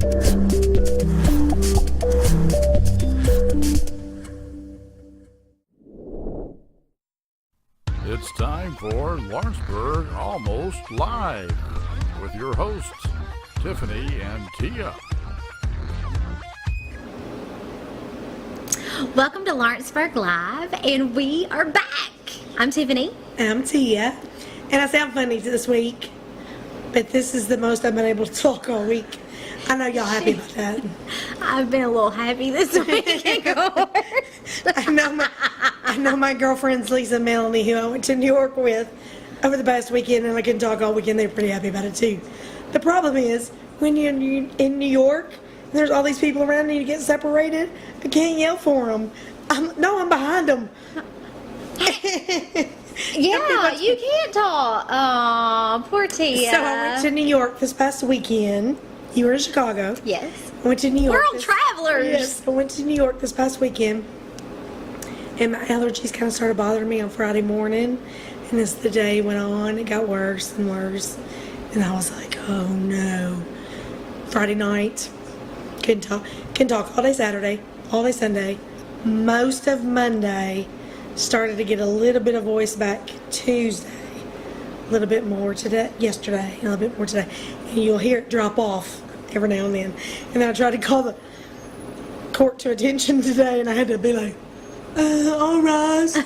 It's time for Lawrenceburg Almost Live with your hosts, Tiffany and Tia. Welcome to Lawrenceburg Live, and we are back. I'm Tiffany. I'm Tia, and I sound funny this week, but this is the most I've been able to talk all week. I know y'all happy about that. I've been a little happy this week. I know my girlfriends Lisa and Melanie, who I went to New York with over the past weekend, and I couldn't talk all weekend. They're pretty happy about it too. The problem is when you're in New York, and there's all these people around and you get separated. I can't yell for them. I'm behind them. Yeah, you can't talk. Oh, poor Tia. So I went to New York this past weekend. You were in Chicago. Yes. I went to New York. World travelers. Yes, I went to New York this past weekend, and my allergies kind of started bothering me on Friday morning, and as the day went on, it got worse and worse, and I was like, oh no. Friday night, couldn't talk all day Saturday, all day Sunday, most of Monday, started to get a little bit of voice back Tuesday, a little bit more today, yesterday, a little bit more today, and you'll hear it drop off every now and then. And then I tried to call the court to attention today, and I had to be like, all rise. When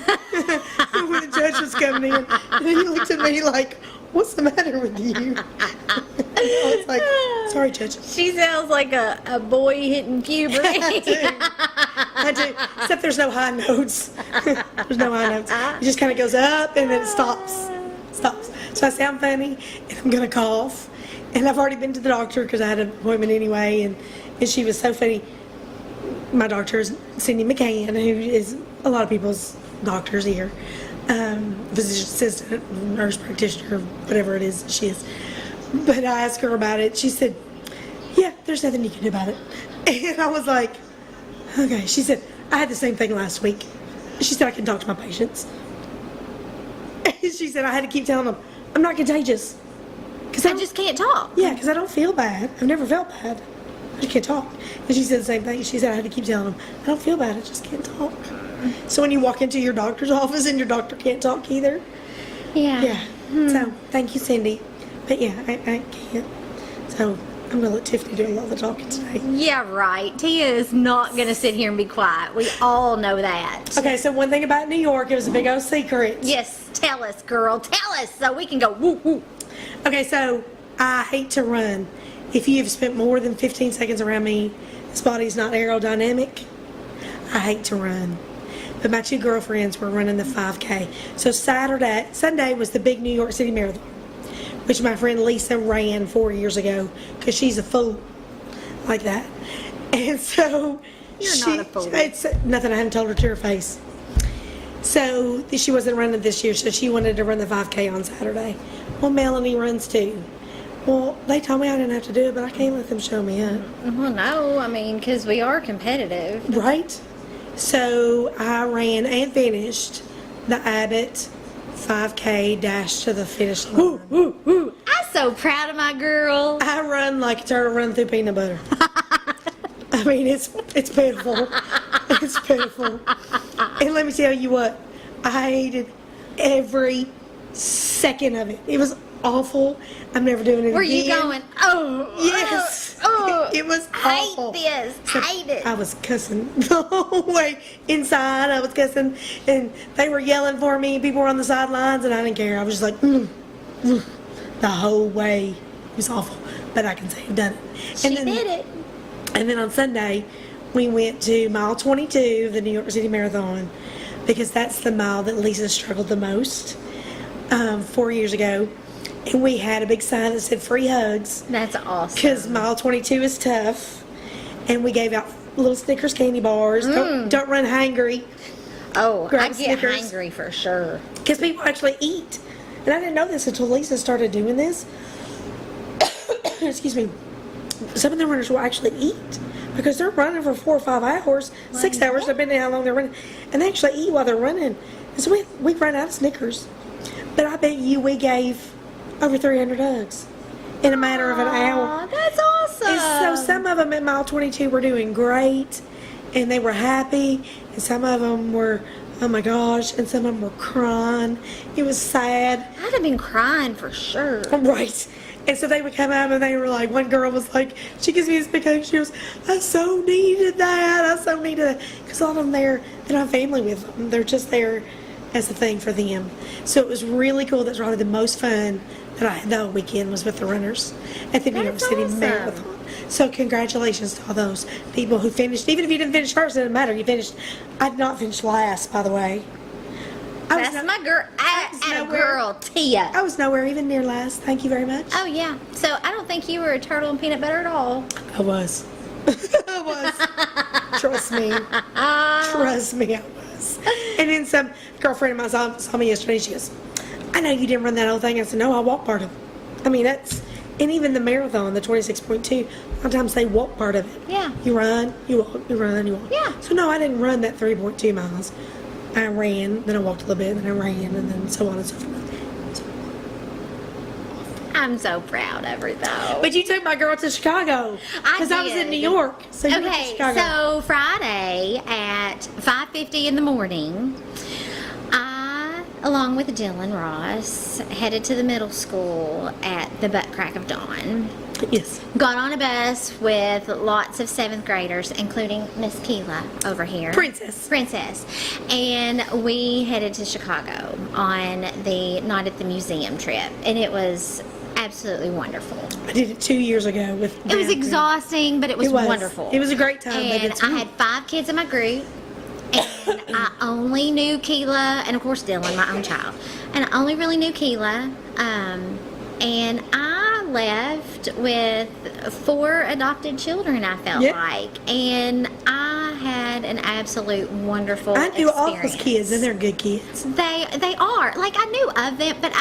the judge was coming in, and he looked at me like, what's the matter with you? I was like, sorry, Judge. She sounds like a boy hitting puberty. I do. Except there's no high notes. There's no high notes. It just kind of goes up and then it stops. So I sound funny, and I'm going to cough. And I've already been to the doctor because I had an appointment anyway, and she was so funny. My doctor is Cindy McCann, who is a lot of people's doctors here. Physician assistant, nurse practitioner, whatever it is she is. But I asked her about it. She said, yeah, there's nothing you can do about it. And I was like, okay. She said, I had the same thing last week. She said, I can talk to my patients. And she said, I had to keep telling them, I'm not contagious. Because I just can't talk. Yeah, because I don't feel bad. I've never felt bad. I just can't talk. And she said the same thing. She said, I had to keep telling them, I don't feel bad. I just can't talk. So when you walk into your doctor's office and your doctor can't talk either. Yeah. So thank you, Cindy. But yeah, I can't. So I'm going to let Tiffany do a lot of the talking today. Yeah, right. Tia is not going to sit here and be quiet. We all know that. Okay, so one thing about New York, it was a big old secret. Yes, tell us, girl. Tell us so we can go woo woo. Okay, so I hate to run. If you've spent more than 15 seconds around me, this body's not aerodynamic. I hate to run. But my two girlfriends were running the 5K. So Sunday was the big New York City Marathon, which my friend Lisa ran 4 years ago because she's a fool like that. And so You're not a fool. It's nothing I haven't told her to her face. So she wasn't running this year, so she wanted to run the 5K on Saturday. Well, Melanie runs too. Well, they told me I didn't have to do it, but I can't let them show me up. Well, no, I mean, because we are competitive. Right? So I ran and finished the Abbott 5K dash to the finish line. Woo, woo, woo. I'm so proud of my girl. I run like a turtle running through peanut butter. I mean, it's pitiful. It's pitiful. And let me tell you what, I hated every second of it. It was awful. I'm never doing it Were again. you going, oh, Yes. oh, It was awful. hate this, hate it. I was cussing the whole way inside. I was cussing, and they were yelling for me. People were on the sidelines, and I didn't care. I was just like, the whole way. It was awful, but I can say I've done it. She did it. And then on Sunday, we went to mile 22 of the New York City Marathon because that's the mile that Lisa struggled the most 4 years ago. And we had a big sign that said free hugs. That's awesome. Because mile 22 is tough. And we gave out little Snickers candy bars. Don't run hangry. Oh, Grab I get Snickers. hangry for sure. Because people actually eat. And I didn't know this until Lisa started doing this. Excuse me. Some of the runners will actually eat. Because they're running for 4 or 5 hours, 6 hours, depending on how long they're running. And they actually eat while they're running. And so we ran out of Snickers. But I bet you we gave over 300 hugs in a matter of an hour. That's awesome. And so some of them at mile 22 were doing great, and they were happy, and some of them were, oh my gosh, and some of them were crying. It was sad. I'd have been crying for sure. Right. And so they would come up and they were like, one girl was like, she gives me this big hug. She goes, I so needed that. I so needed that. Because a lot of them there, they don't have family with them. They're just there as a thing for them. So it was really cool. That's probably the most fun that I had the whole weekend was with the runners at the New York That's City awesome. Marathon. So congratulations to all those people who finished. Even if you didn't finish first, it doesn't matter. You finished. I did not finish last, by the way. That's my girl. A girl, Tia. I was nowhere even near last. Thank you very much. Oh, yeah. So I don't think you were a turtle and peanut butter at all. I was. I was. Trust me. Trust me, I was. And then some girlfriend of mine saw me yesterday. She goes, I know you didn't run that whole thing. I said, no, I walked part of it. I mean, and even the marathon, the 26.2, sometimes they walk part of it. Yeah. You run, you walk, you run, you walk. Yeah. So no, I didn't run that 3.2 miles. I ran, then I walked a little bit, then I ran, and then so on and so forth. I'm so proud of her, though. But you took my girl to Chicago. Because I was in New York. So you went to Okay, Chicago. so Friday at 5:50 in the morning, I, along with Dylan Ross, headed to the middle school at the butt crack of dawn. Yes. Got on a bus with lots of 7th graders, including Miss Keela over here. Princess. And we headed to Chicago on the Night at the Museum trip. And it was absolutely wonderful. I did it 2 years ago with It was exhausting, but it was wonderful. It was a great time. And I had 5 kids in my group. And I only knew Keela, and of course Dylan, my own child. And I only really knew Keela. And I left with 4 adopted children, I felt like. And I had an absolute wonderful I knew all experience. those kids, and they're good kids. They are. Like, I knew of them, but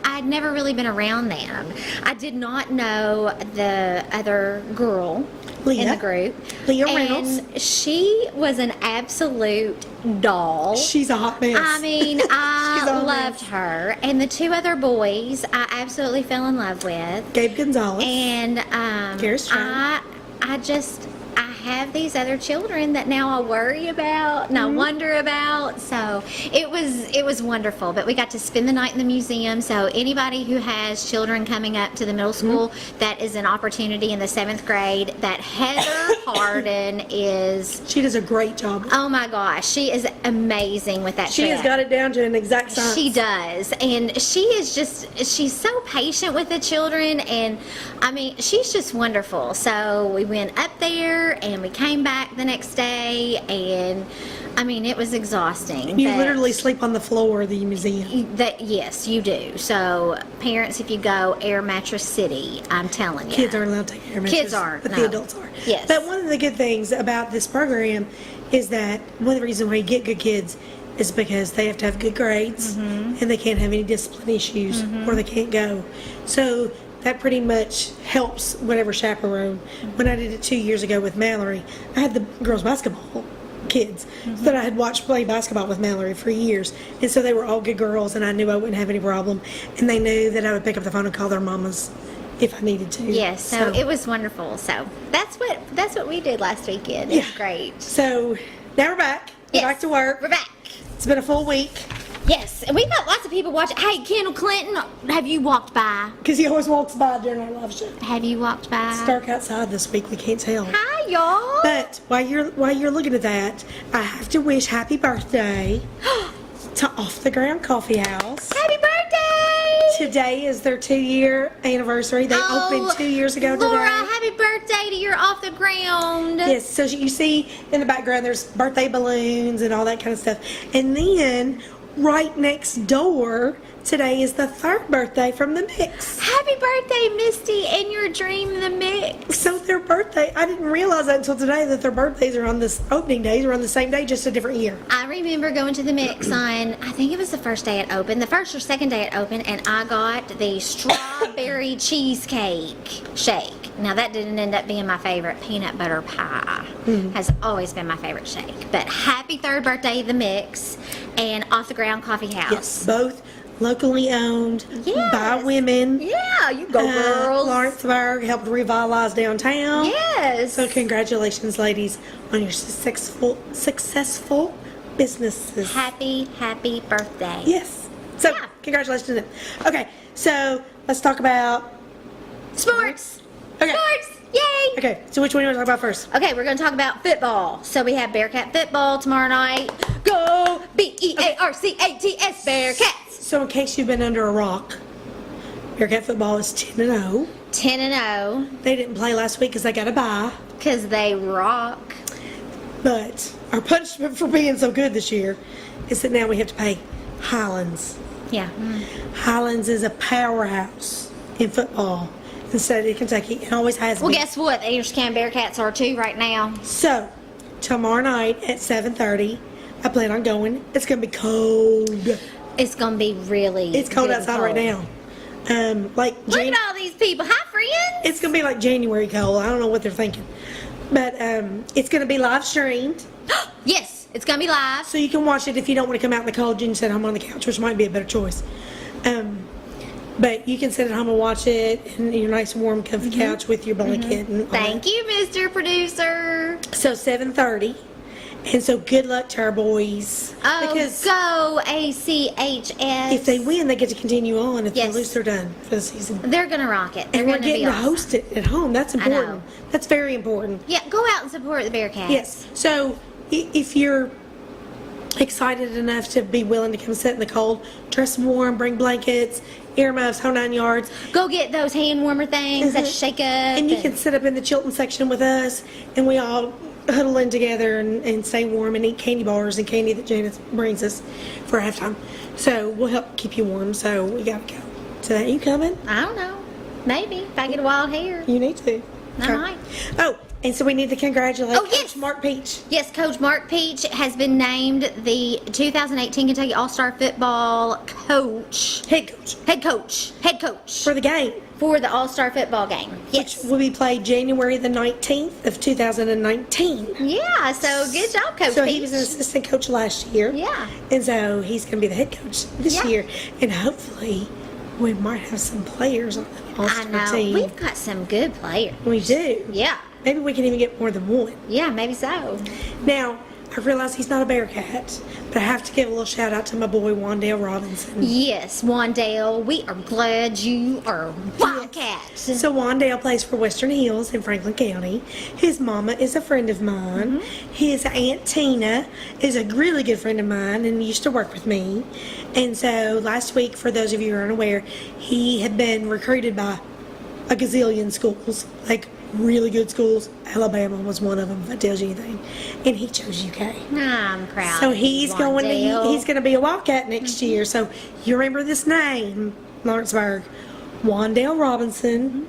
I'd never really been around them. I did not know the other girl in the group. Leah Reynolds. And she was an absolute doll. She's a hot mess. I mean, I She's a hot loved mess. her. And the 2 other boys I absolutely fell in love with. Gabe Gonzalez. And Garris Stroud. I have these other children that now I worry about and I wonder about. So it was wonderful. But we got to spend the night in the museum. So anybody who has children coming up to the middle school, that is an opportunity in the 7th grade. That Heather Harden is. She does a great job. Oh my gosh, she is amazing with that. She has got it down to an exact science. She does, and she's so patient with the children, and I mean, she's just wonderful. So we went up there, and we came back the next day, and I mean, it was exhausting. You but literally sleep on the floor of the museum. yes, you do. So parents, if you go Air Mattress City, I'm telling you. Kids aren't allowed to take air mattresses. Kids aren't, But no. the adults are. Yes. But one of the good things about this program is that one of the reasons why you get good kids is because they have to have good grades and they can't have any discipline issues or they can't go. So that pretty much helps whatever chaperone. When I did it 2 years ago with Mallory, I had the girls basketball kids that I had watched play basketball with Mallory for years, and so they were all good girls, and I knew I wouldn't have any problem, and they knew that I would pick up the phone and call their mamas if I needed to. Yes, so it was wonderful. So that's what we did last weekend. It was great. So now we're back. We're Yes, back to work. We're back. It's been a full week Yes, and we've got lots of people watching. Hey, Kendall Clinton, have you walked by? because he always walks by during our live show. Have you walked by? It's dark outside this week. We can't tell. Hi, y'all. But while you're looking at that, I have to wish happy birthday to Off the Ground Coffee House. Happy birthday! Today is their 2-year anniversary. They opened 2 years ago today. Laura, happy birthday to your Off the Ground. Yes, so you see in the background there's birthday balloons and all that kind of stuff. And then right next door today is the 3rd birthday from the Mix. Happy birthday, Misty, and your dream, the Mix. So their birthday, I didn't realize that until today that their birthdays are on this opening days, are on the same day, just a different year. I remember going to the Mix on, I think it was the first day it opened, the first or second day it opened, and I got the strawberry cheesecake shake. Now that didn't end up being my favorite. Peanut butter pie has always been my favorite shake. But happy 3rd birthday, the Mix, and Off the Ground Coffee House. Yes, both locally owned Yes. by women. Yeah, you go, girls. Lawrenceburg helped revitalize downtown. Yes. So congratulations, ladies, on your successful businesses. Happy birthday. Yes. So Yeah. congratulations to them. Okay, so let's talk about. Sports. Okay. Sports. Yay. Okay, so which one do you want to talk about first? Okay, we're going to talk about football. So we have Bearcat football tomorrow night. Go Bearcats, Bearcats. So in case you've been under a rock, Bearcat football is 10-0. 10-0 They didn't play last week because they got a bye. because they rock. But our punishment for being so good this year is that now we have to pay Highlands. Yeah. Highlands is a powerhouse in football in the state of Kentucky and always has Well, been. guess what? The Anderson County Bearcats are too right now. So, tomorrow night at 7:30, I plan on going. It's going to be cold. It's going to be really It's cold good outside cold. right now. Like Look at all these people. Hi, friends. it's going to be like January cold. I don't know what they're thinking. But it's going to be live streamed. Yes, it's going to be live. So you can watch it if you don't want to come out in the cold. You can sit at home on the couch, which might be a better choice. But you can sit at home and watch it in your nice warm comfy couch with your blanket. And all Thank you, Mr. Producer. that. So 7:30. And so good luck to our boys. Oh, Because go ACHS. if they win, they get to continue on. If Yes. they lose, they're done for the season. They're going to rock it. They're And we're going to be getting to awesome. host it at home. That's I know. important. That's very important. Yeah, go out and support the Bearcats. Yes. So if you're excited enough to be willing to come sit in the cold, dress warm, bring blankets, earmuffs, whole 9 yards, Go get those hand warmer things that you shake up. and you can sit up in the Chilton section with us, and we all huddle in together and stay warm and eat candy bars and candy that Janice brings us for halftime. So we'll help keep you warm. So we gotta go. So that you coming? I don't know. Maybe if I get a wild hair. You need to. I might. Oh, and so we need to congratulate Oh, yes. Coach Mark Peach. Yes, Coach Mark Peach has been named the 2018 Kentucky All-Star Football Coach. Head coach Head coach. Head coach. for the game, For the All-Star Football game. Yes. which will be played January the 19th of 2019. Yeah, so good job, Coach So Peach. he was an assistant coach last year. Yeah. And so he's going to be the head coach this Yeah. year. And hopefully we might have some players on the I All-Star know. team. We've got some good players. We do. Yeah. Maybe we can even get more than one. Yeah, maybe so. Now, I realize he's not a Bearcat, but I have to give a little shout out to my boy Wandale Robinson. Yes, Wandale, we are glad you are Wildcats. So Wandale plays for Western Hills in Franklin County. His mama is a friend of mine. His Aunt Tina is a really good friend of mine and used to work with me. And so last week, for those of you who are unaware, he had been recruited by a gazillion schools, like really good schools. Alabama was one of them, if that tells you anything. And he chose UK. I'm proud. So of you, he's going Wandale. to be a Wildcat next year. So you remember this name, Lawrenceburg, Wandale Robinson.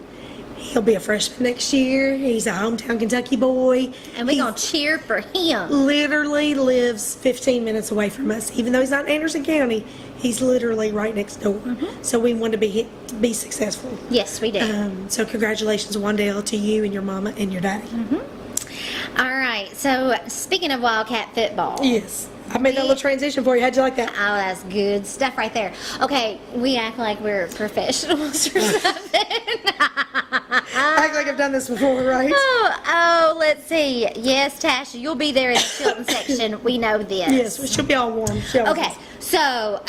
He'll be a freshman next year. He's a hometown Kentucky boy. And we're going to cheer for him. Literally lives 15 minutes away from us. Even though he's not in Anderson County, he's literally right next door. So we want to be successful. Yes, we do. So congratulations, Wandale, to you and your mama and your daddy. All right, so speaking of Wildcat football. Yes. I made that little transition for you. How'd you like that? Oh, that's good stuff right there. Okay, we act like we're professionals or something. Act like I've done this before, right? Oh, let's see. Yes, Tasha, you'll be there in the Chilton section. We know this. Yes, we should be all warm. Okay, so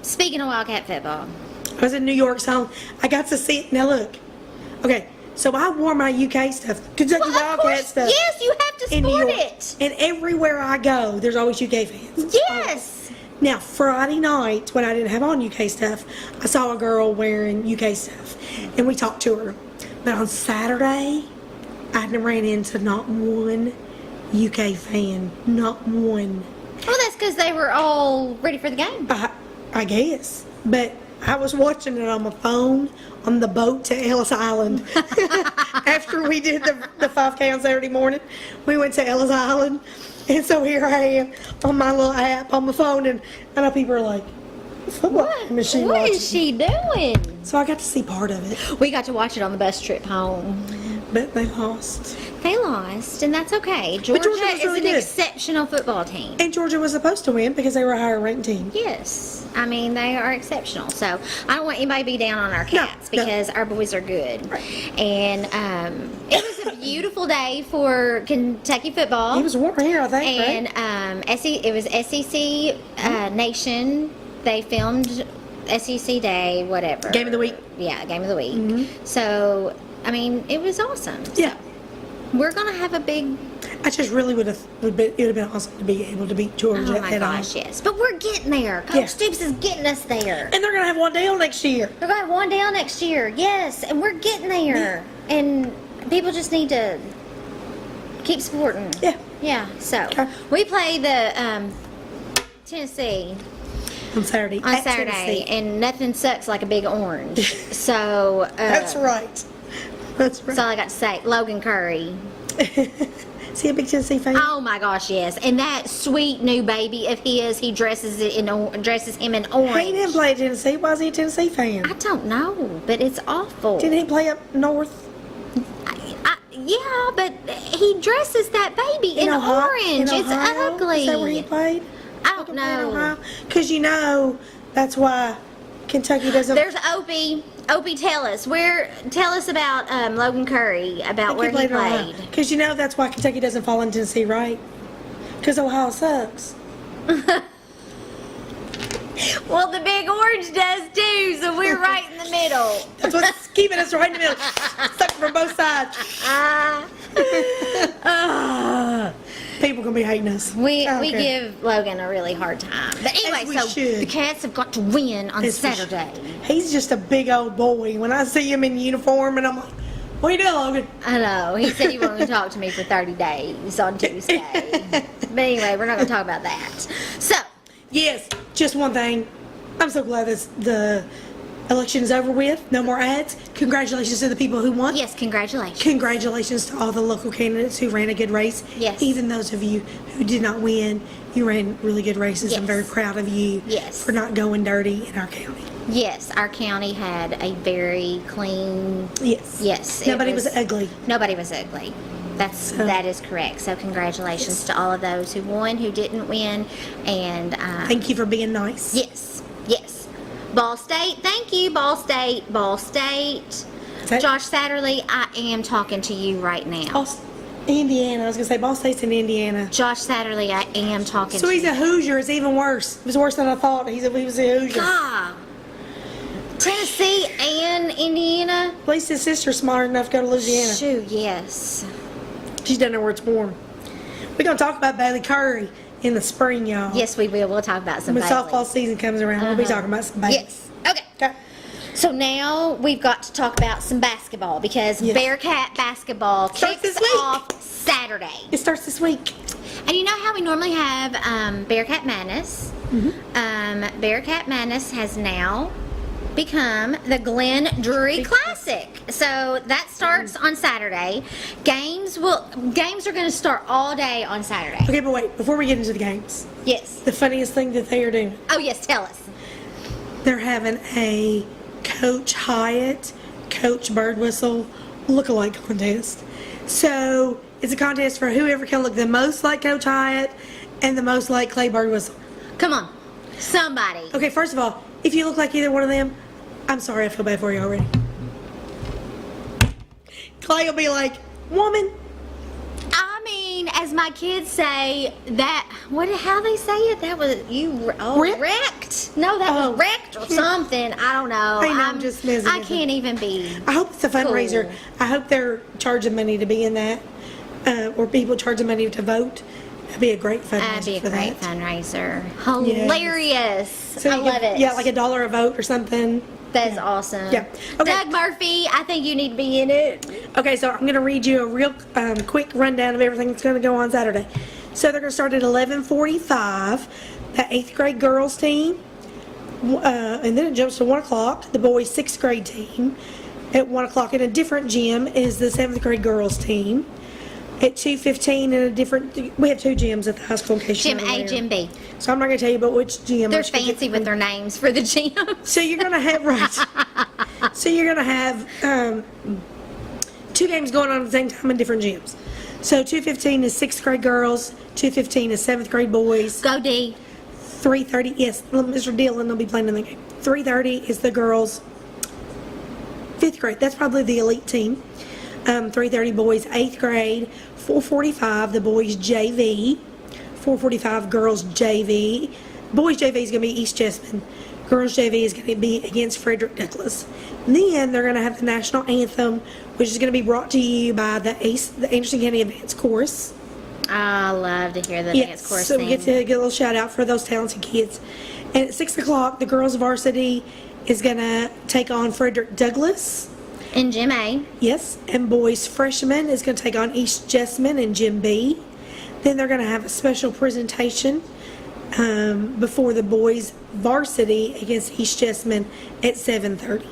speaking of Wildcat football. I was in New York, so I got to see it. Now look, okay, so I wore my UK stuff, Kentucky Well, of Wildcat course, stuff. yes, you have to in New sport York. it. And everywhere I go, there's always UK fans. Yes. Now, Friday night, when I didn't have on UK stuff, I saw a girl wearing UK stuff, and we talked to her. But on Saturday, I hadn't ran into not one UK fan, not one. Well, that's because they were all ready for the game. I guess. But I was watching it on my phone on the boat to Ellis Island. After we did the 5K on Saturday morning, we went to Ellis Island. And so here I am on my little app on my phone, and I know people are like, what machine What watching? is she doing? So I got to see part of it, We got to watch it on the bus trip home. but they lost. They lost, and that's okay. Georgia Georgia was is really an good. exceptional football team. And Georgia was supposed to win because they were a higher ranked team. Yes. I mean, they are exceptional. So I don't want anybody to be down on our cats No. because our boys are good. Right. And it was a beautiful day for Kentucky football. It was warm here, I think, And right? it was SEC Nation. They filmed SEC Day, whatever. Game of the week. Yeah, game of the week. So, I mean, it was awesome. Yeah. We're going to have a big... I just really it would have been awesome to be able to beat Georgia Oh, my at home. gosh, yes. But we're getting there. Coach Yeah. Stoops is getting us there. And they're going to have one deal next year. They're going to have one down next year. Yes, and we're getting there. And people just need to keep supporting. Yeah. Yeah, so Okay. we play the Tennessee On Saturday. on at Saturday, Tennessee. and nothing sucks like a big orange. So That's right. That's right. That's all I got to say. Logan Curry. Is he a big Tennessee fan? Oh my gosh, yes. And that sweet new baby of his, he dresses him in orange. He didn't play at Tennessee. Why is he a Tennessee fan? I don't know, but it's awful. Didn't he play up north? Yeah, but he dresses that baby in Ohio? orange. In It's Ohio? ugly. Is that where he played? I don't know. Because that's why Kentucky doesn't. There's Opie. Opie, tell us about Logan Curry, about where he played. Because that's why Kentucky doesn't fall in Tennessee, right? Because Ohio sucks. Well, the Big Orange does too, so we're right in the middle. That's what's keeping us right in the middle. Stuck from both sides. People gonna be hating us. We I don't care. give Logan a really hard time. But anyway, we so should. the Cats have got to win on As we should. Saturday. He's just a big old boy. When I see him in uniform, and I'm like, "What are you doing, Logan?" I know. He said he wasn't going to talk to me for 30 days on Tuesday. But anyway, we're not going to talk about that. So, Yes, just one thing. I'm so glad the election is over with. No more ads. Congratulations to the people who won. yes, congratulations. Congratulations to all the local candidates who ran a good race. Yes. Even those of you who did not win, you ran really good races. I'm Yes. very proud of you Yes. for not going dirty in our county. Yes, our county had a very clean. Yes. Yes. it Nobody was ugly. Nobody was ugly. That is correct. So congratulations to all of those who won, who didn't win, and Thank you for being nice. yes. Ball State, thank you, Ball State. that- Josh Satterley, I am talking to you right now. Indiana. I was going to say Ball State's in Indiana. Josh Satterley, I am talking So to he's you. a Hoosier. It's even worse. It was worse than I thought. He was a Hoosier. God. Tennessee and Indiana? At least his sister's smart enough to go to Louisiana. Shoot, yes. She doesn't know where it's warm. We're going to talk about Bailey Curry in the spring, y'all. Yes, we will. We'll talk about some When Bailey. softball season comes around, we'll be talking about some Bailey. Yes. Okay. Okay. So now we've got to talk about some basketball because Yes. Bearcat basketball Starts kicks this week. off Saturday. It starts this week. And you know how we normally have Bearcat Madness? Bearcat Madness has now become the Glenn Drury Classic. So that starts on Saturday. Games are going to start all day on Saturday. Okay, but wait, before we get into the games, Yes. the funniest thing that they are doing, Oh yes, tell us. they're having a Coach Hyatt, Coach Birdwhistle look-alike contest. So it's a contest for whoever can look the most like Coach Hyatt and the most like Clay Birdwhistle. Come on, somebody. Okay, first of all, if you look like either one of them, I'm sorry, I feel bad for you already. Clay will be like, woman. I mean, as my kids say, how they say it? That was Ripped? wrecked. No, that Oh. was wrecked or something. I don't know. I know, I'm just messing I with can't even be. I hope it's a fundraiser. Cool. I hope they're charging money to be in that, or people charging money to vote. That'd be a great fundraiser That'd be a for great that. fundraiser. Hilarious. So I you love could- it. Yeah, like $1 a vote or something. That's awesome. Yeah. Okay. Doug Murphy, I think you need to be in it. Okay, so I'm going to read you a real quick rundown of everything that's going to go on Saturday. So they're going to start at 11:45. The 8th grade girls team, and then it jumps to 1 o'clock. The boys 6th grade team at 1 o'clock in a different gym is the 7th grade girls team. At 2:15 in a different, we have 2 gyms at the high school in case Gym you're A, aware. Gym B. So I'm not going to tell you about which gym. They're I'm just gonna fancy get- with their names for the gym. So you're going to have, right. So you're going to have 2 games going on at the same time in different gyms. So 2:15 is 6th grade girls, 2:15 is 7th grade boys. Go D. 3:30, yes, Mr. Dillon will be playing in the game. 3:30 is the girls, 5th grade. That's probably the elite team. 3:30 boys, 8th grade. 4:45 the boys JV. 4:45 girls JV. Boys JV is going to be East Jessamine. Girls JV is going to be against Frederick Douglass. And then they're going to have the national anthem, which is going to be brought to you by the Anderson County Advanced Chorus. I love to hear the dance chorus So we get sing. to get a little shout out for those talented kids. And at 6 o'clock, the girls varsity is going to take on Frederick Douglass. In Gym A. Yes. And boys freshman is going to take on East Jessamine in Gym B. Then they're going to have a special presentation before the boys varsity against East Jessamine at 7:30.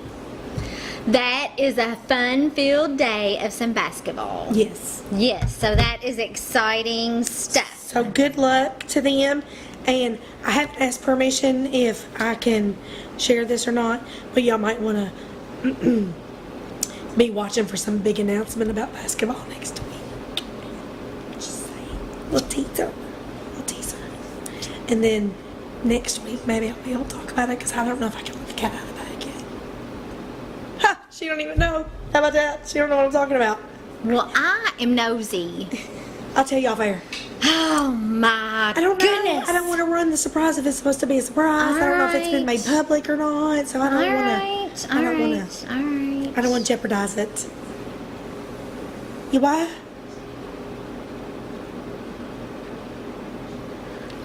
That is a fun-filled day of some basketball. Yes. Yes, so that is exciting stuff. So good luck to them. And I have to ask permission if I can share this or not, but y'all might want to be watching for some big announcement about basketball next week. Just saying. Little teaser. And then next week, maybe I'll be able to talk about it because I don't know if I can let the cat out of the bag yet. Ha! She don't even know. How about that? She don't know what I'm talking about. Well, I am nosy. I'll tell you off air. Oh my I don't know. goodness. I don't want to run the surprise if it's supposed to be a surprise. I don't know if it's been made public or not, so I don't want to. I don't want to. All right. I don't want to jeopardize it. You why?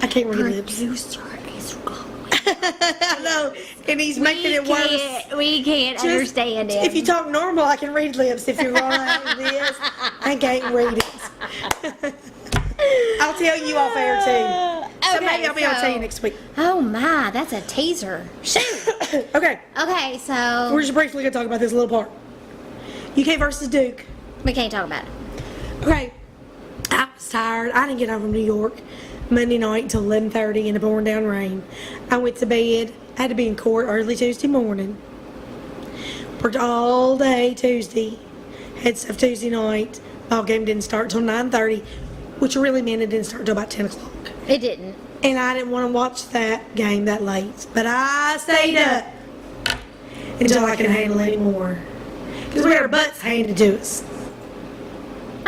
I can't read lips. Producer is wrong. I know, and he's making it worse. We can't understand it. If you talk normal, I can read lips. If you're wrong like this, I can't read it. I'll tell you off air too. So maybe I'll be able to tell you next week. Oh my, that's a teaser. Shoot. Okay. Okay, so We're just briefly going to talk about this little part. UK versus Duke. we can't talk about it. Okay. I was tired. I didn't get home from New York Monday night until 11:30 in the pouring down rain. I went to bed. I had to be in court early Tuesday morning. Worked all day Tuesday. Had stuff Tuesday night. Ball game didn't start till 9:30, which really meant it didn't start till about 10 o'clock. It didn't. And I didn't want to watch that game that late. But I stayed up until I could handle it anymore. Because we got our butts handed to us.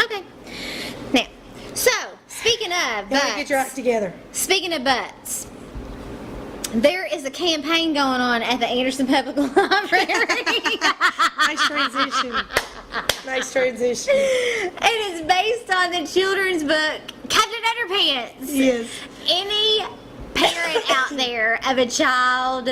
Okay. Now, so speaking of You gotta get your act butts, together. speaking of butts, there is a campaign going on at the Anderson Public Library. Nice transition. Nice transition. It is based on the children's book Captain Underpants. Yes. Any parent out there of a child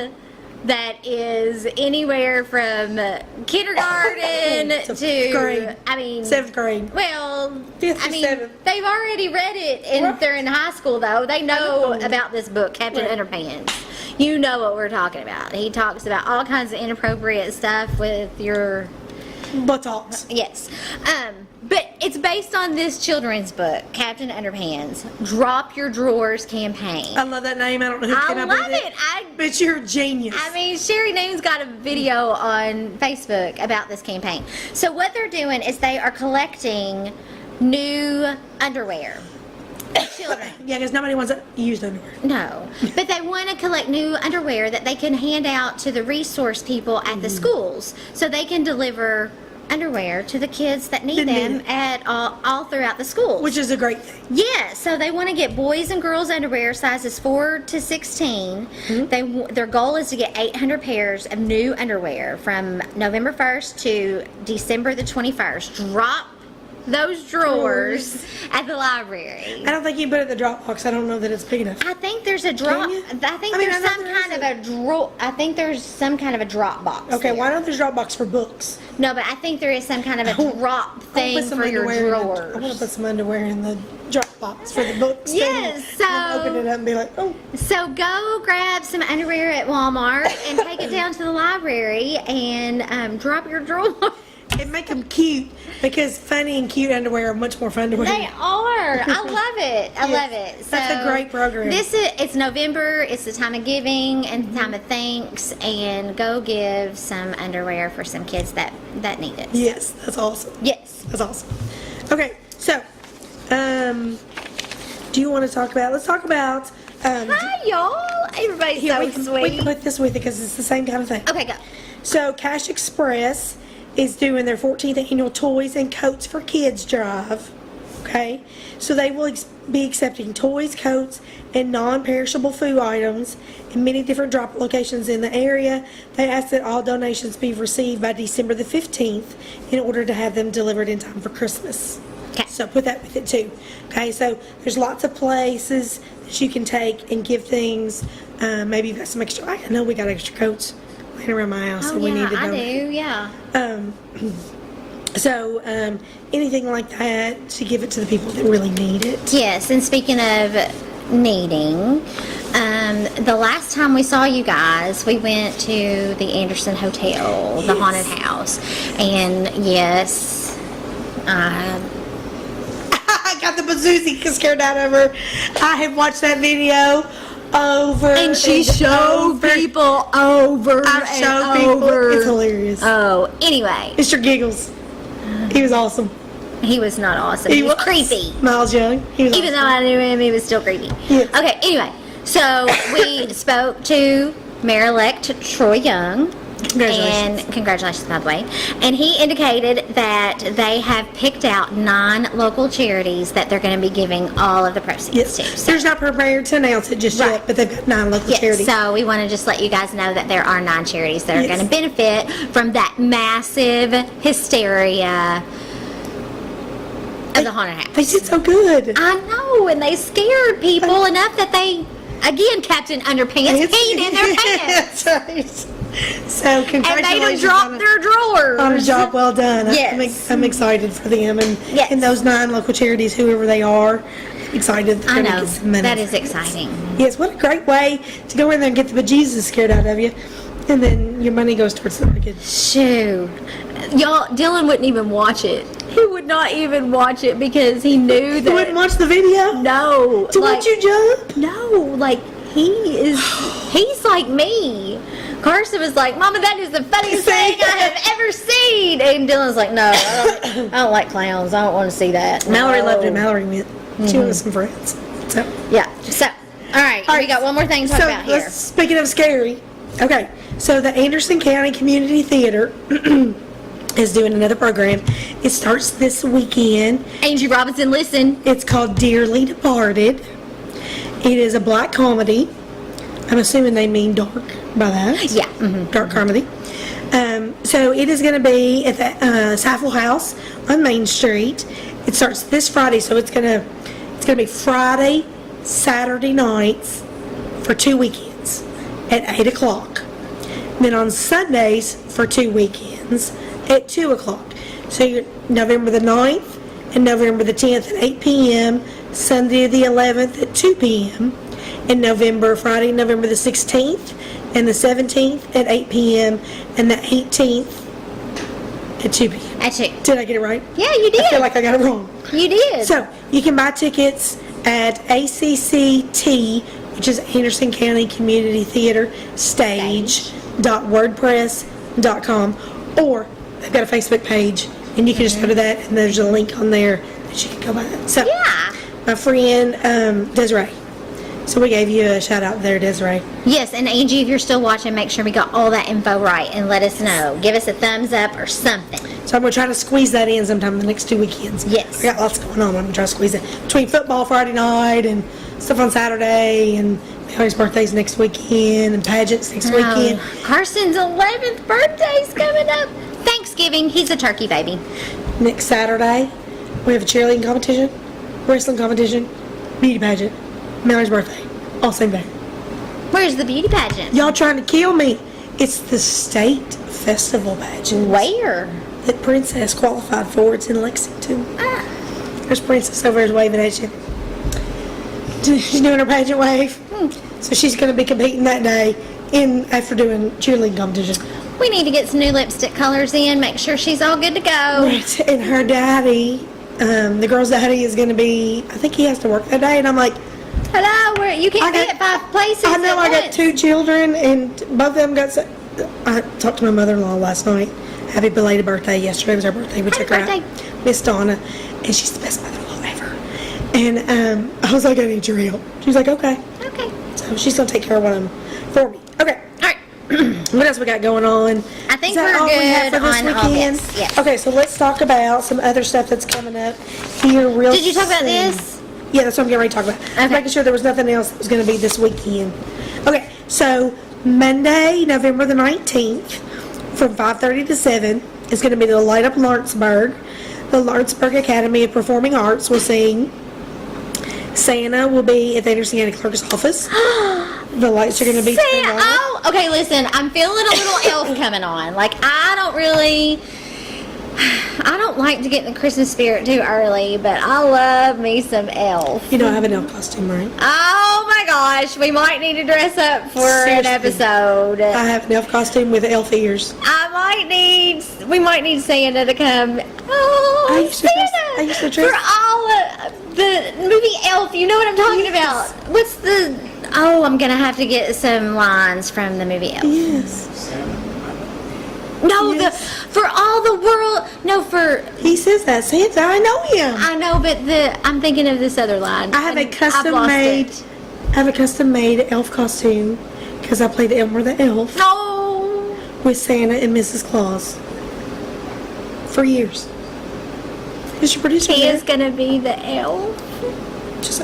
that is anywhere from kindergarten To to, fifth grade. I mean, 7th grade. well, Fifth I or mean, seventh. they've already read it, and Right. they're in high school though. They know know. about this book, Captain Right. Underpants. You know what we're talking about. He talks about all kinds of inappropriate stuff with your Buttocks. yes. But it's based on this children's book, Captain Underpants. Drop Your Drawers campaign. I love that name. I don't know who I came up with love it. But you're a genius. I mean, Sherry Noon's got a video on Facebook about this campaign. So what they're doing is they are collecting new underwear. Children. Yeah, because nobody wants to use underwear. No. But they want to collect new underwear that they can hand out to the resource people at the schools so they can deliver underwear to the kids that need That need them it. at all throughout the schools. Which is a great thing. Yeah, so they want to get boys and girls underwear sizes 4 to 16. Their goal is to get 800 pairs of new underwear from November 1st to December the 21st. Drop those drawers at the library. I don't think you can put it in the Dropbox. I don't know that it's big enough. I think there's a drop. Can you? I think I mean, there's I know some there kind of a draw. I think there's some kind of a drop box. Okay, there. why don't there's Dropbox for books? No, but I think there is some kind of a drop I wanna thing put some for your underwear in the- drawers. I want to put some underwear in the Dropbox for the books. Yes, thing. And so- open it up and be like, oh. So go grab some underwear at Walmart and take it down to the library and drop your drawer. And make them cute because funny and cute underwear are much more fun to wear. They are. I love it. I love it. So That's a great program. It's November. It's the time of giving and the time of thanks. And go give some underwear for some kids that need it. Yes, that's awesome. Yes. That's awesome. Okay, so, do you want to talk about, let's talk about, Hi, y'all. Everybody's here, so we sweet. can put this with it because it's the same kind of thing. Okay, go. So, Cash Express is doing their 14th annual Toys and Coats for Kids drive. Okay, so they will be accepting toys, coats, and non-perishable food items in many different drop locations in the area. They ask that all donations be received by December the 15th in order to have them delivered in time for Christmas. Okay. So put that with it too. Okay, so there's lots of places that you can take and give things. Maybe you've got some extra. I know we got extra coats laying around my house, Oh, so we yeah, need to I donate. do, yeah. So, anything like that to give it to the people that really need it. Yes, and speaking of needing, the last time we saw you guys, we went to the Anderson Hotel, the Yes. haunted house. And yes, I got the bazoozi scared out of her. I have watched that video over and she showed over. people over I and showed people. over. It's hilarious. Oh, anyway, Mr. Giggles. He was awesome. he was not awesome. He was creepy. Miles Young. He was Even though awesome. I knew him, he was still creepy. Yes. Okay, anyway, so we spoke to Mayor-elect Troy Young. Congratulations. And congratulations, by the way. And he indicated that they have picked out 9 local charities that they're going to be giving all of the proceeds Yes. to. So, There's not prepared to announce it just Right. yet, but they've got 9 local yes, charities. so we want to just let you guys know that there are 9 charities that are Yes. going to benefit from that massive hysteria of the haunted house. They did so good. I know, and they scared people enough that they, again, Captain Underpants peed in their pants. That's right. So And congratulations made them drop on their drawers. a job well done. Yes. I'm excited for them and Yes. those 9 local charities, whoever they are. I'm excited. They're I gonna know. get some money That for is it. exciting. Yes, what a great way to go in there and get the bejesus scared out of you, and then your money goes towards something good. Shoot. Y'all, Dylan wouldn't even watch it. He would not even watch it because he knew You that. wouldn't watch the video No. to watch you jump. No, like, he's like me. Carson was like, Mama, that is the funniest thing I have ever seen. And Dylan's like, no, I don't like clowns. I don't want to see that. Mallory No. loved it. Mallory went. She went with some friends. So, Yeah. So, all right. We got one more thing to talk about here. Speaking of scary, okay. So the Anderson County Community Theater is doing another program. It starts this weekend. Angie Robinson, listen. It's called Dearly Departed. It is a black comedy. I'm assuming they mean dark by that. Yeah. Mm-hmm. Dark comedy. So it is going to be at the Saffel House on Main Street. It starts this Friday, so it's going to be Friday, Saturday nights for 2 weekends at 8 o'clock. Then on Sundays for 2 weekends at 2 o'clock. So you're November the 9th and November the 10th at 8 p.m., Sunday the 11th at 2 p.m., and Friday, November the 16th and the 17th at 8 p.m., and the 18th at 2 p.m. Actually, Did I get it right? yeah, you I feel did. like I got it wrong. You did. So you can buy tickets at ACCT, which is Anderson County Community Theater Stage.wordpress.com, or they've got a Facebook page, and you can just go to that, and there's a link on there that you can go buy it. So Yeah. my friend Desiree. So we gave you a shout out there, Desiree. Yes, and Angie, if you're still watching, make sure we got all that info right and let us know. Give us a thumbs up or something. So I'm going to try to squeeze that in sometime in the next 2 weekends. Yes. I got lots going on. I'm going to try to squeeze it between football Friday night and stuff on Saturday, and Mary's birthday's next weekend, and pageants next weekend. Carson's 11th birthday's coming up. Thanksgiving. He's a turkey baby. Next Saturday, we have a cheerleading competition, wrestling competition, beauty pageant, Mary's birthday, all same day. Where's the beauty pageant? Y'all trying to kill me. It's the state festival pageant Where? that Princess qualified for. It's in Lexington. Ah. There's Princess over there waving at you. She's doing her pageant wave. So she's going to be competing that day after doing cheerleading competition. We need to get some new lipstick colors in. Make sure she's all good to go. Right. And her daddy, the girl's daddy, is going to be, I think he has to work that day. And I'm like, Hello, you can't I be at 5 places I know at I got once. 2 children, and both of them got I talked to my mother-in-law last night happy belated birthday. Yesterday was her birthday. We took her birthday. out. Miss Donna. And she's the best mother-in-law ever. And I was like, I need your help. She was like, okay. Okay. So she's going to take care of one of them for me. Okay. All right. What else we got going on? I think Is that we're all we have good for this on weekend? August. Yes. Okay, so let's talk about some other stuff that's coming up here real soon. Did you talk about this? Yeah, that's what I'm getting ready to talk about. I was making sure there was nothing else that was going to be this weekend. Okay, so Monday, November the 19th, from 5:30 to 7, is going to be the Light Up Lawrenceburg. The Lawrenceburg Academy of Performing Arts will sing. Santa will be at the Anderson County Clerk's office. The lights are going to be turned on. Oh, okay, listen, I'm feeling a little elf coming on. Like, I don't like to get in the Christmas spirit too early, but I love me some elf. You know I have an elf costume, right? Oh my gosh, we might need to dress up for an Seriously. episode. I have an elf costume with elf ears. We might need Santa to come. Oh, I used to dress- Santa! I used to dress- For all the movie Elf, you know what I'm talking about. What's the, I'm gonna have to get some lines from the movie Elf. Yes. No, Yes. for all the world, no, for, He says that. Santa, I know him. I know, but I'm thinking of this other line. I have a and I've lost it. I have a custom made elf costume because I played Elmer the Elf No. with Santa and Mrs. Claus for years. Is your producer He there? is gonna be the elf.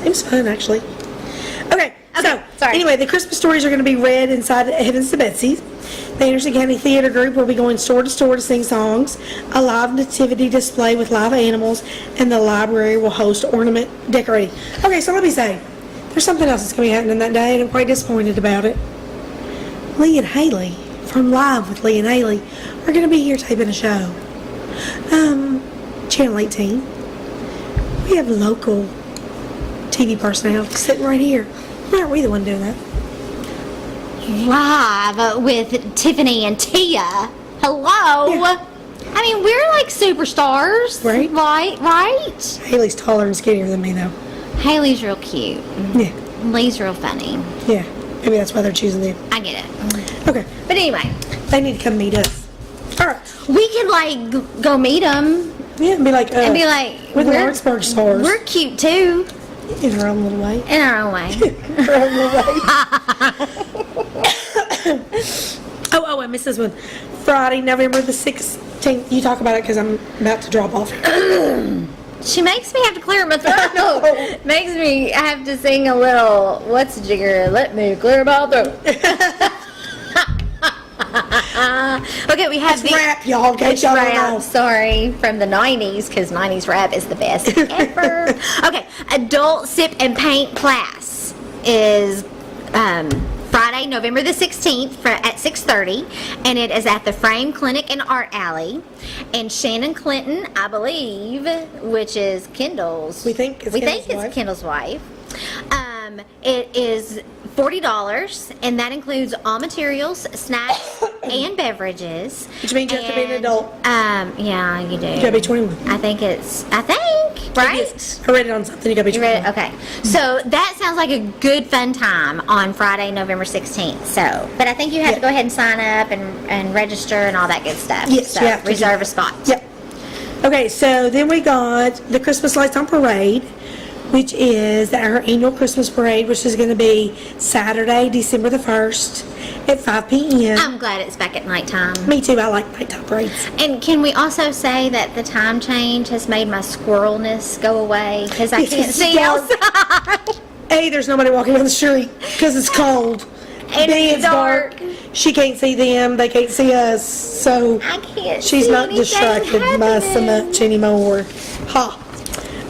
It was fun, actually. Okay, so, sorry. anyway, the Christmas stories are going to be read inside Heavens to Betsy's. The Anderson County Theater Group will be going store to store to sing songs, a live nativity display with live animals, and the library will host ornament decorating. Okay, so let me say, there's something else that's going to be happening that day, and I'm quite disappointed about it. Lee and Haley, from Live with Lee and Haley, are going to be here taping a show. Channel 18. We have local TV personalities sitting right here. Why aren't we the one doing that? Live with Tiffany and Tia. Hello. Yeah. I mean, we're like superstars, Right. Right? Haley's taller and skinnier than me, though. Haley's real cute. Yeah, Lee's real funny. yeah. Maybe that's why they're choosing them. I get it. Okay, But anyway, they need to come meet us. All right. we could like go meet them Yeah, and be like, and be like, with Lawrenceburg stars we're cute too in our own little way. in our own way. Our own little way. Oh, I missed this one. Friday, November the 16th. You talk about it because I'm about to drop off. She makes me have to clear my throat. Makes me have to sing a little, what's the jigger? Let me clear my throat. Okay, we have It's rap, y'all. Get y'all rap, know. sorry, from the 90s, because 90s rap is the best ever. Okay, adult sip and paint class is Friday, November the 16th at 6:30, and it is at the Frame Clinic and Art Alley. And Shannon Clinton, I believe, which is Kendall's. We think it's Kendall's wife. It is $40, and that includes all materials, snacks, and beverages. Which means you have to be an And, adult. Yeah, you do. You gotta be 21. I think, right? Yes. I read it on something. You gotta be You 21. ready? Okay. So that sounds like a good fun time on Friday, November 16th. So, but I think you have to go ahead and sign up and register and all that good stuff. Yes, so you have to reserve do a spot. Yep. Okay, so then we got the Christmas Lights on Parade, which is our annual Christmas parade, which is going to be Saturday, December the 1st at 5 p.m. I'm glad it's back at nighttime. Me too, I like nighttime parades. And can we also say that the time change has made my squirrelness go away because I can't It's see dark. outside. A, there's nobody walking down the street because it's cold. And B, it's it's dark. She can't see them, they can't see us, so I can't she's see not anything distracted by so happening. much anymore. Ha.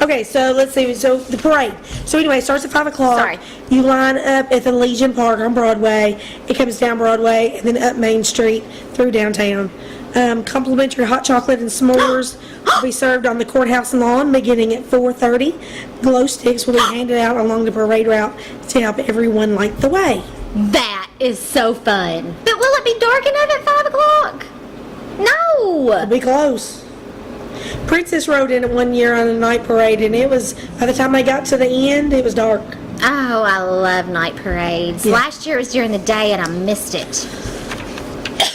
Okay, so let's see. So the parade. So anyway, it starts at 5 o'clock. Sorry. You line up at the Legion Park on Broadway. It comes down Broadway and then up Main Street through downtown. Complimentary hot chocolate and s'mores will be served on the courthouse lawn beginning at 4:30. Glow sticks will be handed out along the parade route to help everyone light the way. That is so fun. But will it be dark enough at 5 o'clock? No. It'll be close. Princess rode in it one year on a night parade, and it was, by the time they got to the end, it was dark. Oh, I love night parades. Yeah. Last year it was during the day and I missed it.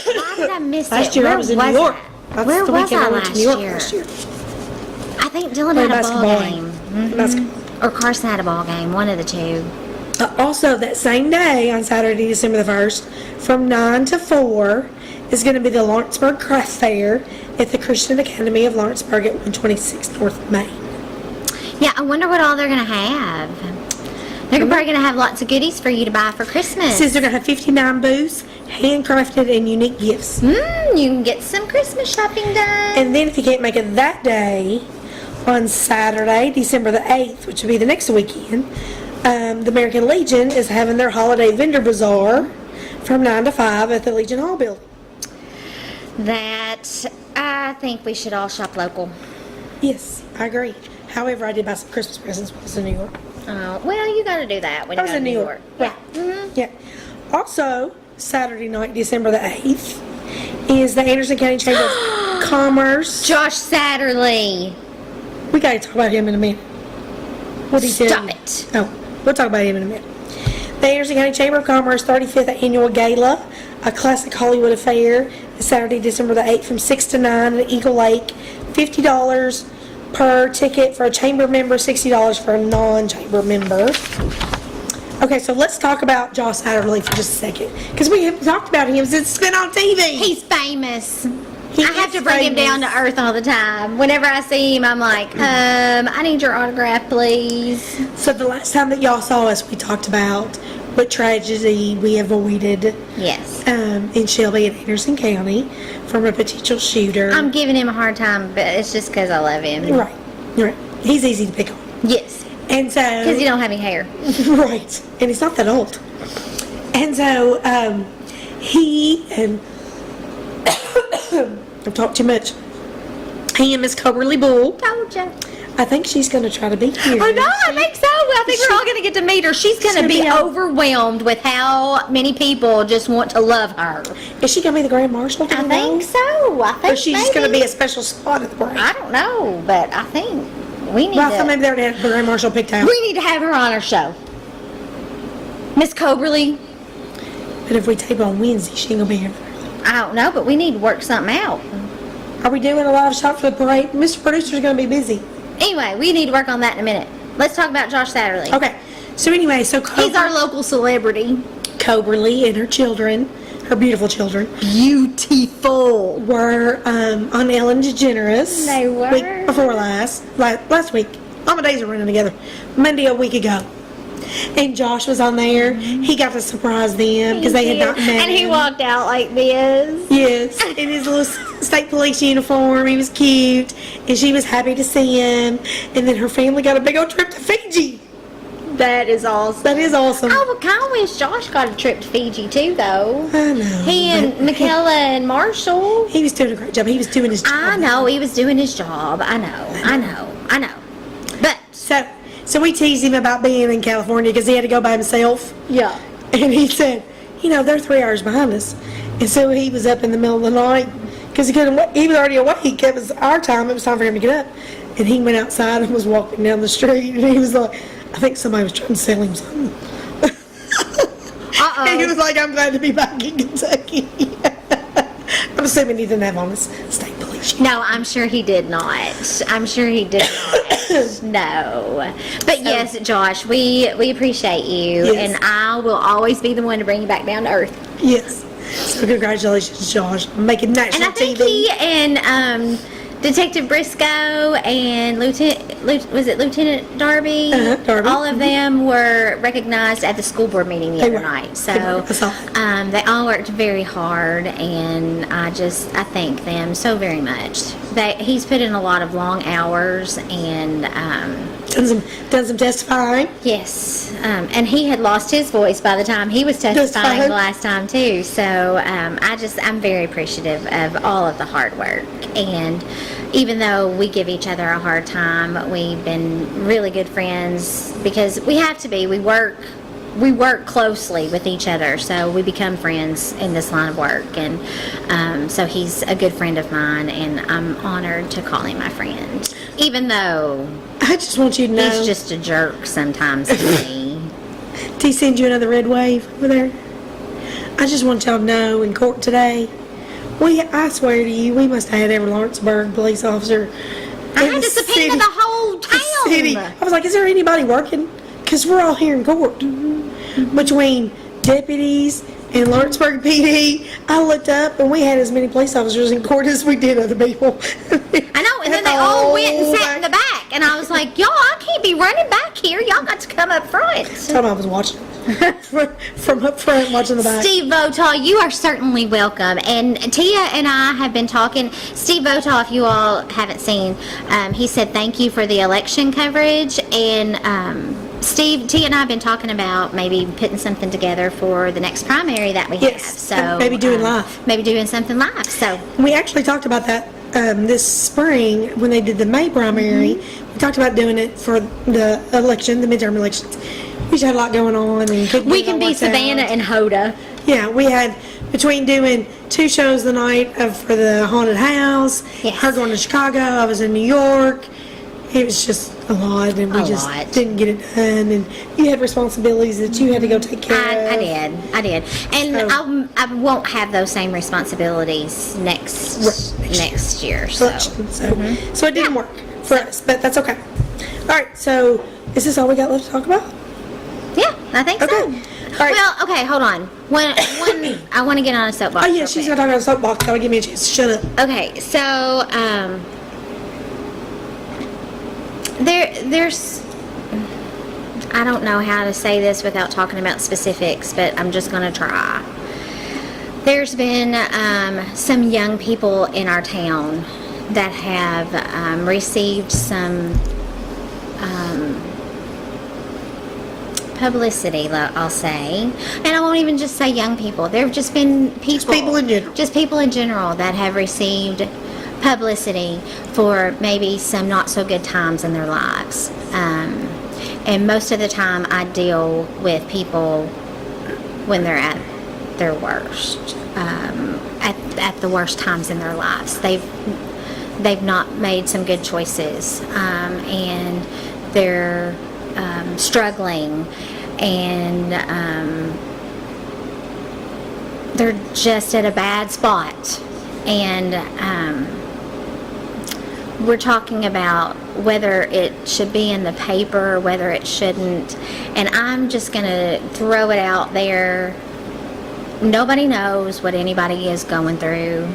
Why did I miss it? Last year I Where was in New York. That's Where the was weekend I went to last New York year? last year. I think Dylan Played had a ball basketball. game. Basketball. Or Carson had a ball game, one of the two. Also, that same day, on Saturday, December the 1st, from 9 to 4, is going to be the Lawrenceburg Craft Fair at the Christian Academy of Lawrenceburg at 126 North Main. Yeah, I wonder what all they're going to have. They're probably going to have lots of goodies for you to buy for Christmas. It says they're going to have 59 booths, handcrafted and unique gifts. You can get some Christmas shopping done. And then if you can't make it that day, on Saturday, December the 8th, which will be the next weekend, the American Legion is having their holiday vendor bazaar from 9 to 5 at the Legion Hall building. That, I think we should all shop local. Yes, I agree. However, I did buy some Christmas presents when I was in New York. Well, you got to do that when I you was go to in New New York. York. Yeah. Yeah. Also, Saturday night, December the 8th, is the Anderson County Chamber of Commerce. Josh Satterley. We got to talk about him in a minute. What did he tell Stop you? it. Oh, we'll talk about him in a minute. The Anderson County Chamber of Commerce 35th Annual Gala, a classic Hollywood affair, is Saturday, December the 8th from 6 to 9 at Eagle Lake. $50 per ticket for a chamber member, $60 for a non-chamber member. Okay, so let's talk about Josh Satterley for just a second, because we haven't talked about him since it's been on TV. He's famous. He I have is to bring him down famous. to earth all the time. Whenever I see him, I'm like, I need your autograph, please. So the last time that y'all saw us, we talked about what tragedy we avoided Yes. in Shelby and Anderson County from a potential shooter. I'm giving him a hard time, but it's just because I love him. Right. He's easy to pick on. Yes. And so... Because you don't have any hair. Right. And he's not that old. And so, he and... I've talked too much. He and Miss Coberly Bull, Told ya. I think she's going to try to be here. I know, I think so. I think we're all going to get to meet her. She's going to gonna be be out. overwhelmed with how many people just want to love her. Is she going to be the Grand Marshal? Do I we think know? so. I think Or she's just going to maybe. be a special spot at the parade? I don't know, but I think we need Well, I thought to. maybe they already had the Grand Marshal picked out. We need to have her on our show. Miss Coberly. But if we tape on Wednesday, she ain't going to be here. I don't know, but we need to work something out. Are we doing a live shot for the parade? Mr. Producer's going to be busy. Anyway, we need to work on that in a minute. Let's talk about Josh Satterley. Okay. So anyway, so He's our local celebrity. Coberly and her children, her beautiful children, Beautiful. were on Ellen DeGeneres. They were. Week before last week. All my days are running together. Monday a week ago. And Josh was on there. He got to surprise them because they had not met And he him. walked out like this. Yes, in his little state police uniform. He was cute. And she was happy to see him. And then her family got a big old trip to Fiji. That is awesome. That is awesome. I would kind of wish Josh got a trip to Fiji too, though. I know. He and but Michaela and Marshall. He was doing a great job. He was doing his job. I know he was doing his job. I know. But So we teased him about being in California because he had to go by himself. yeah, And he said, they're 3 hours behind us. And so he was up in the middle of the night because he couldn't wait. He was already awake. It was our time. It was time for him to get up. And he went outside and was walking down the street. And he was like, I think somebody was trying to sell him something. And he was like, I'm glad to be back in Kentucky. I'm assuming he didn't have on his state police uniform. no, I'm sure he did not. No, but yes, Josh, we appreciate you, Yes. and I will always be the one to bring you back down to earth. Yes. So congratulations, Josh, on making And national I think TV. he and Detective Briscoe and Lieutenant Darby? Darby. All of them were recognized at the school board meeting the They other were. night. They were. I So saw that. they all worked very hard, and I thank them so very much. He's put in a lot of long hours, and Done some testifying. yes, and he had lost his voice by the time he was testifying fine. the last time too. So I'm very appreciative of all of the hard work. And even though we give each other a hard time, we've been really good friends because we have to be. We work closely with each other, so we become friends in this line of work. And so he's a good friend of mine, and I'm honored to call him my friend, even though I just want you to know. he's just a jerk sometimes to me. Did he send you another red wave over there? I just want y'all to know in court today, I swear to you, we must have had every Lawrenceburg police officer. I had to subpoena the whole City. town. I was like, is there anybody working? Because we're all here in court. Between deputies and Lawrenceburg PD, I looked up and we had as many police officers in court as we did other people. I know, and then they all went and sat in the back. And I was like, y'all, I can't be running back here. Y'all got to come up front. Time I was watching from up front, watching the back. Steve Votaw, you are certainly welcome. And Tia and I have been talking. Steve Votaw, if you all haven't seen, he said thank you for the election coverage. And Steve, Tia and I have been talking about maybe putting something together for the next primary that we have. So and maybe doing live. Maybe doing something live. So we actually talked about that this spring when they did the May primary. We talked about doing it for the election, the midterm elections. We just had a lot going on, and we can be Savannah and Hoda. Yeah, we had between doing 2 shows the night for the haunted house. Yes. Her going to Chicago. I was in New York. It was just a lot, and we just didn't get it done. And you had responsibilities that you had to go take care of. I did, and so, I won't have those same responsibilities next year. So it didn't work for us, but that's okay. All right, so is this all we got left to talk about? Yeah, I think so. All right. Well, okay, hold on. One, I want to get on a soapbox. Oh yeah, she's gonna talk on a soapbox. That'll give me a chance to shut up. Okay, so there's I don't know how to say this without talking about specifics, but I'm just gonna try. There's been some young people in our town that have received some publicity, I'll say, and I won't even just say young people. There have just been people in general that have received publicity for maybe some not so good times in their lives, and most of the time I deal with people when they're at their worst, at the worst times in their lives. They've not made some good choices, and they're struggling, and they're just at a bad spot. And we're talking about whether it should be in the paper or whether it shouldn't, and I'm just going to throw it out there. Nobody knows what anybody is going through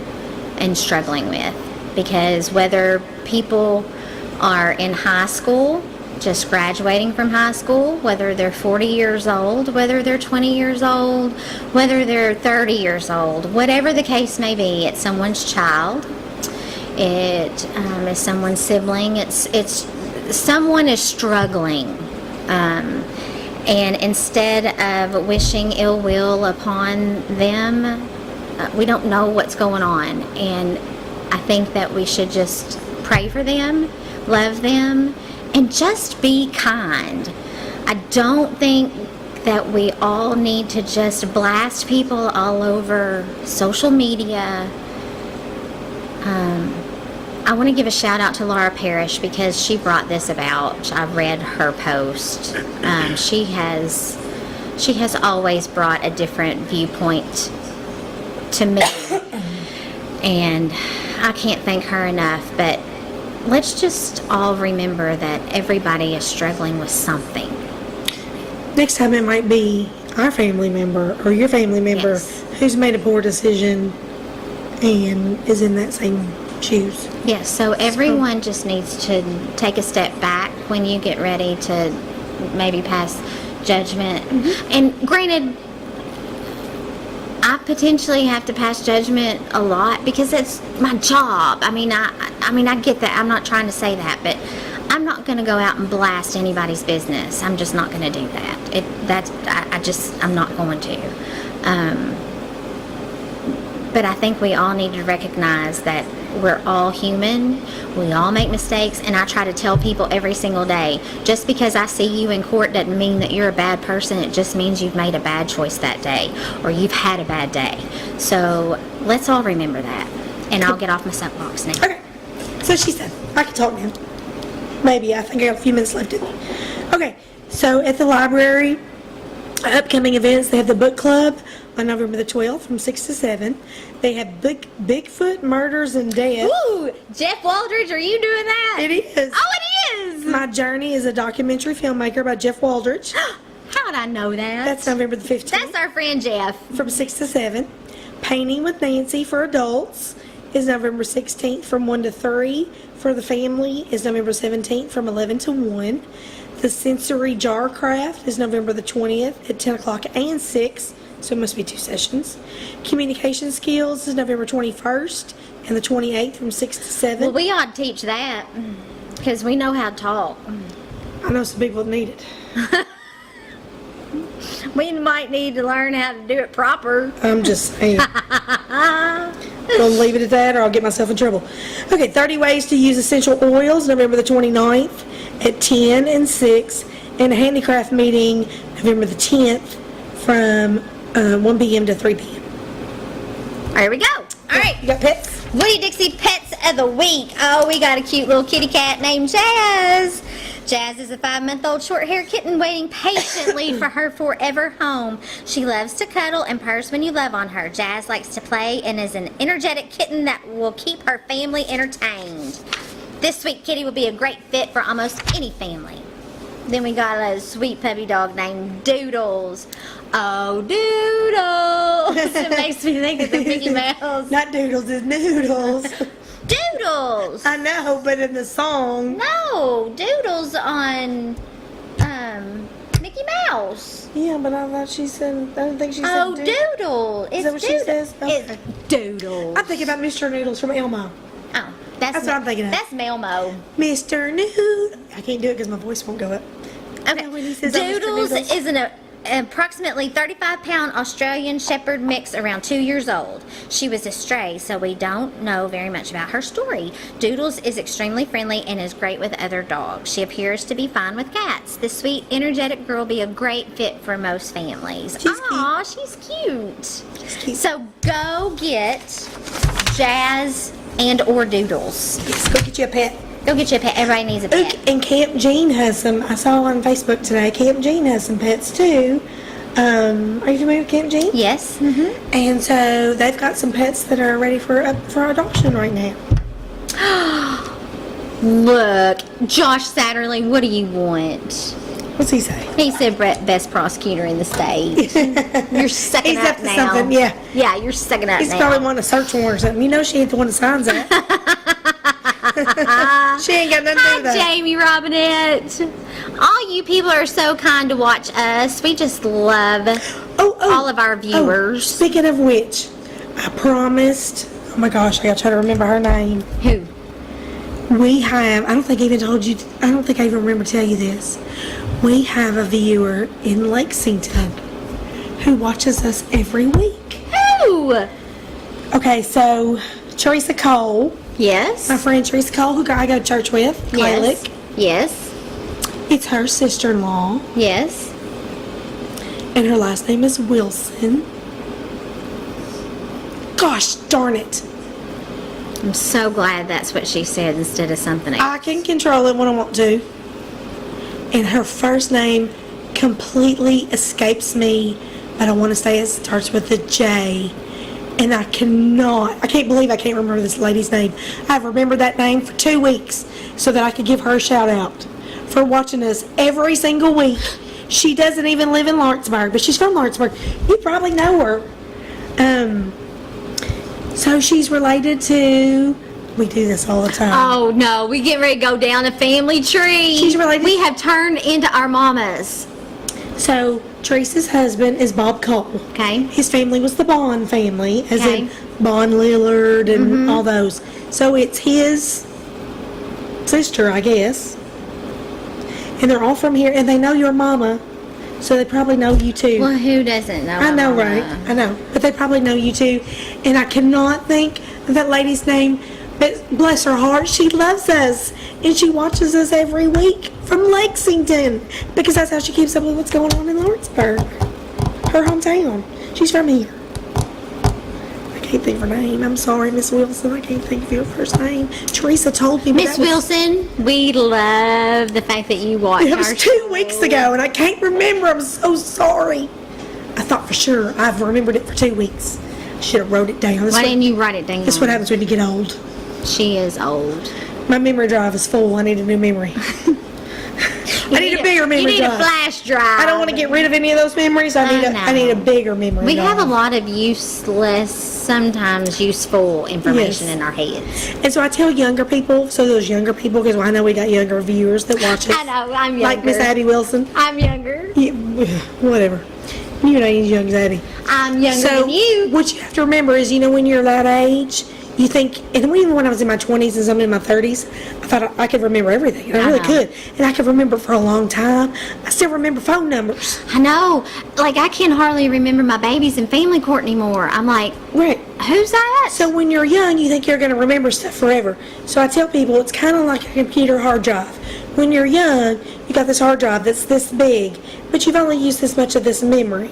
and struggling with, because whether people are in high school, just graduating from high school, whether they're 40 years old, whether they're 20 years old, whether they're 30 years old, whatever the case may be, it's someone's child, it is someone's sibling, it's someone is struggling, and instead of wishing ill will upon them, we don't know what's going on, and I think that we should just pray for them, love them, and just be kind. I don't think that we all need to just blast people all over social media. I want to give a shout out to Laura Parrish, because she brought this about. I've read her post. She has always brought a different viewpoint to me, and I can't thank her enough. But let's just all remember that everybody is struggling with something. Next time it might be our family member or your family member who's made a poor decision and is in that same shoes. Yes, so everyone just needs to take a step back when you get ready to maybe pass judgment. Mm-hmm. And granted, I potentially have to pass judgment a lot because it's my job. I mean, I get that. I'm not trying to say that, but I'm not going to go out and blast anybody's business. I'm just not going to do that. I'm not going to. But I think we all need to recognize that we're all human. We all make mistakes, and I try to tell people every single day, just because I see you in court doesn't mean that you're a bad person. It just means you've made a bad choice that day, or you've had a bad day. So let's all remember that. And I'll get off my soapbox now. Okay. So she said, I can talk now. Maybe. I think I got a few minutes left in me. Okay. So at the library, upcoming events, they have the book club on November the 12th from 6 to 7. They have Bigfoot Murders and Death. Ooh, Jeff Waldridge, are you doing that? It is. Oh, it is. My Journey is a documentary filmmaker by Jeff Waldridge. How would I know that? That's November the 15th. That's our friend Jeff. From 6 to 7. Painting with Nancy for adults is November 16th from 1 to 3. For the family is November 17th from 11 to 1. The Sensory Jar Craft is November the 20th at 10 o'clock and 6. So it must be 2 sessions. Communication Skills is November 21st and the 28th from 6 to 7. Well, we ought to teach that because we know how to talk. I know some people that need it. We might need to learn how to do it proper. I'm just saying. We'll leave it at that or I'll get myself in trouble. Okay, 30 Ways to Use Essential Oils, November the 29th at 10 and 6. And a handicraft meeting, November the 10th from 1 p.m. to 3 p.m. There we go. All right. You got pets? Woody Dixie Pets of the Week. Oh, we got a cute little kitty cat named Jazz. Jazz is a 5-month-old short-haired kitten waiting patiently for her forever home. She loves to cuddle and purrs when you love on her. Jazz likes to play and is an energetic kitten that will keep her family entertained. This sweet kitty will be a great fit for almost any family. Then we got a sweet puppy dog named Doodles. Oh, Doodles! It makes me think of the Mickey Mouse. Not Doodles, it's Noodles. Doodles! I know, but in the song. No, Doodles on Mickey Mouse. Yeah, but I thought she said, I don't think she said Oh, Doodle. It's that what she Doodle. says? Okay. It's Doodles. I'm thinking about Mr. Noodles from Elmo. Oh, That's what I'm thinking of. That's Melmo. Mr. Noodles. I can't do it because my voice won't go up. Okay. when he says, "Oh, Mr. Doodles Noodles." is an approximately 35-pound Australian Shepherd mix around 2 years old. She was a stray, so we don't know very much about her story. Doodles is extremely friendly and is great with other dogs. She appears to be fine with cats. This sweet, energetic girl will be a great fit for most families. She's Aw, she's cute. She's cute. So go get Jazz and or Doodles. Yes, go get you a pet. Go get you a pet. Everybody needs a pet. Look, and Camp Jean has some. I saw on Facebook today. Camp Jean has some pets too. Are you familiar with Camp Jean? Yes. Mm-hmm. And so they've got some pets that are ready for adoption right now. Look, Josh Satterley, what do you want? What's he say? He said best prosecutor in the state. You're sucking He's up up to now. something, yeah. Yeah, you're sucking up He's now. probably wanting a search warrant or something. You know she ain't the one that signs that. She ain't got nothing to do with Hi, that. Jamie Robinette. All you people are so kind to watch us. We just love all of our viewers. Speaking of which, I promised. Oh my gosh, I gotta try to remember her name. Who? We have. I don't think I even told you. I don't think I even remember to tell you this. We have a viewer in Lexington who watches us every week. Who? Okay, so Teresa Cole, Yes. my friend Teresa Cole, who I go to church with, Yes. Lilac. Yes. It's her sister-in-law, Yes. and her last name is Wilson. Gosh darn it. I'm so glad that's what she said instead of something else. I can control it when I want to. And her first name completely escapes me, but I want to say it starts with a J. And I can't believe I can't remember this lady's name. I've remembered that name for 2 weeks so that I could give her a shout out for watching us every single week. She doesn't even live in Lawrenceburg, but she's from Lawrenceburg. You probably know her. So she's related to, we do this all the time. Oh no, we get ready to go down a family tree. She's related- We have turned into our mamas. So Teresa's husband is Bob Cole. Okay. His family was the Bond family, as Okay. in Bond Lillard and all those. So it's his sister, I guess. And they're all from here, and they know your mama, so they probably know you too. Well, who doesn't know? I know, our right? mama? I know. But they probably know you too. And I cannot think of that lady's name, but bless her heart, she loves us. And she watches us every week from Lexington, because that's how she keeps up with what's going on in Lawrenceburg, her hometown. She's from here. I can't think of her name. I'm sorry, Miss Wilson. I can't think of your first name. Teresa told me. but Miss that was- Wilson, we love the fact that you watch It was our 2 weeks ago, and I can't remember. I'm so sorry. I thought for sure I've remembered it for 2 weeks. I should have wrote it down. Why didn't you write it down? That's what happens when you get old. She is old. My memory drive is full. I need a new memory. I need a bigger memory drive. You need a flash drive. I don't want to get rid of any of those memories. I need a bigger memory We drive. have a lot of useless, sometimes useful information in our heads. And so I tell younger people, those younger people, because I know we got younger viewers that watch us. I know, I'm younger. Like Miss Abby Wilson. I'm younger. Yeah, whatever. You're not as young as Abby. I'm younger than you. What you have to remember is, when you're that age, you think, and even when I was in my 20s and some in my 30s, I thought I could remember everything. And I really could. And I could remember for a long time. I still remember phone numbers. I know. Like, I can hardly remember my babies in family court anymore. I'm like, Right. who's that? So when you're young, you think you're going to remember stuff forever. So I tell people it's kind of like a computer hard drive. When you're young, you got this hard drive that's this big, but you've only used this much of this memory.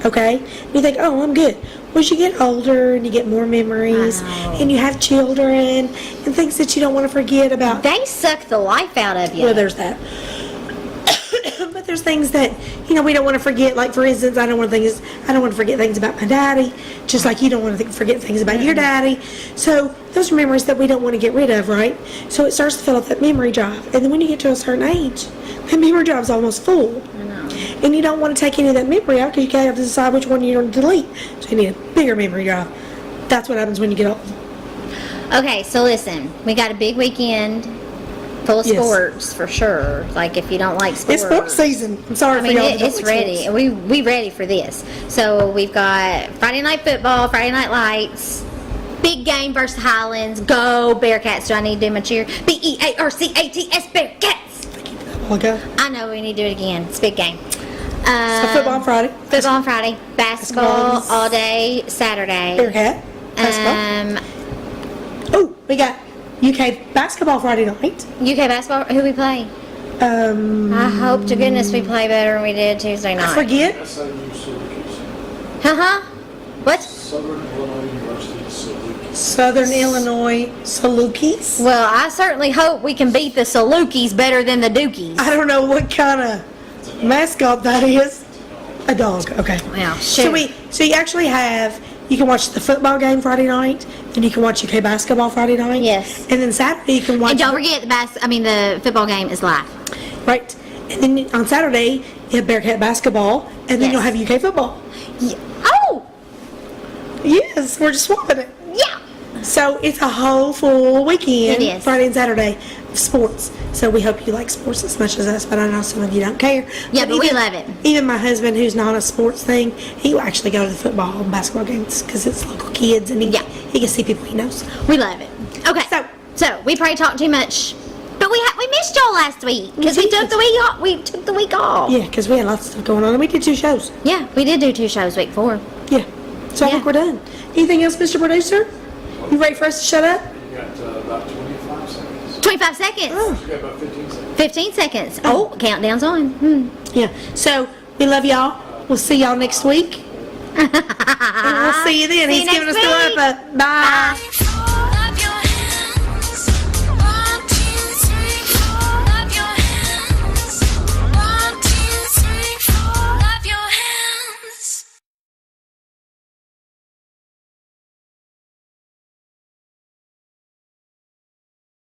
Okay? And you think, oh, I'm good. Well, as you get older and you get more memories and you have children and things that you don't want to forget about. They suck the life out of you. Well, there's that. But there's things that, we don't want to forget. Like, for instance, I don't want to forget things about my daddy, just like you don't want to forget things about your daddy. So those are memories that we don't want to get rid of, right? So it starts to fill up that memory drive. And then when you get to a certain age, that memory drive is almost full. And you don't want to take any of that memory out because you have to decide which one you're going to delete. So you need a bigger memory drive. That's what happens when you get old. Okay, so listen, we got a big weekend full of sports for sure. Like, if you don't like sports, it's sports season. I'm sorry for y'all. It's ready. We ready for this. So we've got Friday night football, Friday night lights, big game versus Highlands. Go Bearcats! Do I need to do my cheer? Bearcats, Bearcats. Okay. I know we need to do it again. It's a big game. So football on Friday. Football on Friday. Basketball all day Saturday. Bearcat. Basketball. We got UK basketball Friday night. UK basketball. Who we play? I hope to goodness we play better than we did Tuesday night. I forget. What? Southern Illinois Salukis. Well, I certainly hope we can beat the Salukis better than the Dukies. I don't know what kind of mascot that is. A dog. Okay. Well, shoot. So you actually have. You can watch the football game Friday night, and you can watch UK basketball Friday night. Yes. And then Saturday you can watch. And don't forget the football game is live. Right. And then on Saturday you have Bearcat basketball, and then you'll have UK football. Yeah. Oh. Yes, we're just swapping it. Yeah. So it's a whole full weekend, It is. Friday and Saturday, of sports. So we hope you like sports as much as us, but I know some of you don't care. Yeah, but we love it. Even my husband, who's not a sports thing, he will actually go to the football and basketball games because it's local kids, and he can see people he knows. We love it. Okay. So we probably talked too much, but we missed y'all last week because we took the week off. We took the week off. Yeah, because we had lots of stuff going on, and we did 2 shows. Yeah, we did do 2 shows week 4. Yeah. So I think we're done. Anything else, Mr. Producer? You ready for us to shut up? You got about 25 seconds. 25 seconds. Oh. You got about 15 seconds. 15 seconds. Oh, countdown's on. Yeah. So we love y'all. We'll see y'all next week. And we'll see you then. See you He's giving us next the week. wrap up. Bye.